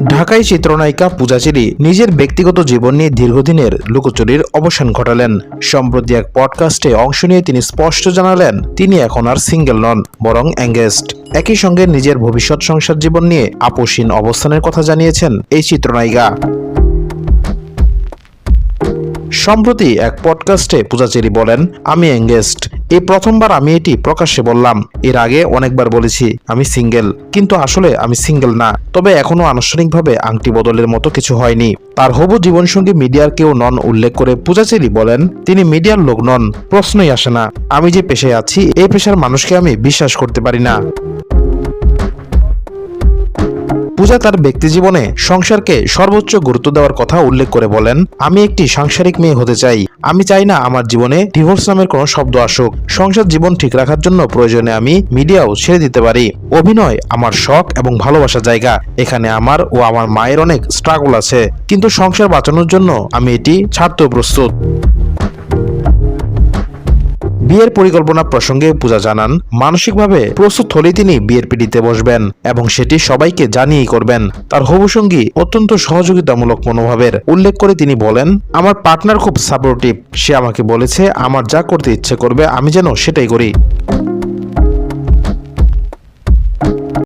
ঢাকায় চিত্রনায়িকা পূজা চেরি নিজের ব্যক্তিগত জীবন নিয়ে দীর্ঘদিনের লুকোচুরির অবসান ঘটালেন। সম্প্রতি এক পডকাস্টে অংশ নিয়ে তিনি স্পষ্ট জানালেন তিনি এখন আর সিঙ্গেল নন, বরং এঙ্গেজড। একই সঙ্গে নিজের ভবিষ্যৎ সংসার জীবন নিয়ে আপোষহীন অবস্থানের কথা জানিয়েছেন এই চিত্রনায়িকা। সম্প্রতি এক পডকাস্টে পূজা চেরি বলেন, আমি এঙ্গেজড। এই প্রথমবার আমি এটি প্রকাশ্যে বললাম। এর আগে অনেকবার বলেছি আমি সিঙ্গেল, কিন্তু আসলে আমি সিঙ্গেল না। তবে এখনো আনুষ্ঠানিকভাবে আংটি বদলের মতো কিছু হয়নি। তার হবু জীবনসঙ্গী মিডিয়ার কেউ নন উল্লেখ করে পূজা চেরি বলেন, তিনি মিডিয়ার লোক নন, প্রশ্নই আসে না। আমি যে পেশায় আছি এই পেশার মানুষকে আমি বিশ্বাস করতে পারি না। পূজা তার ব্যক্তিজীবনে সংসারকে সর্বোচ্চ গুরুত্ব দেওয়ার কথা উল্লেখ করে বলেন, আমি একটি সাংসারিক মেয়ে হতে চাই। আমি চাই না আমার জীবনে ডিভোর্স নামের কোনো শব্দ আসুক। সংসার জীবন ঠিক রাখার জন্য প্রয়োজনে আমি মিডিয়াও ছেড়ে দিতে পারি। অভিনয় আমার শখ এবং ভালোবাসার জায়গা। এখানে আমার ও আমার মায়ের অনেক স্ট্রাগল আছে, কিন্তু সংসার বাঁচানোর জন্য আমি এটি ছাড়তেও প্রস্তুত। বিয়ের পরিকল্পনা প্রসঙ্গে পূজা জানান, মানসিকভাবে প্রস্তুত হলেই তিনি বিয়ের পিঁড়িতে বসবেন এবং সেটি সবাইকে জানিয়েই করবেন। তার হবু সঙ্গী অত্যন্ত সহযোগিতামূলক মনোভাবের উল্লেখ করে তিনি বলেন, আমার পার্টনার খুব সাপোর্টিভ। সে আমাকে বলেছে আমার যা করতে ইচ্ছে করবে আমি যেন সেটাই করি।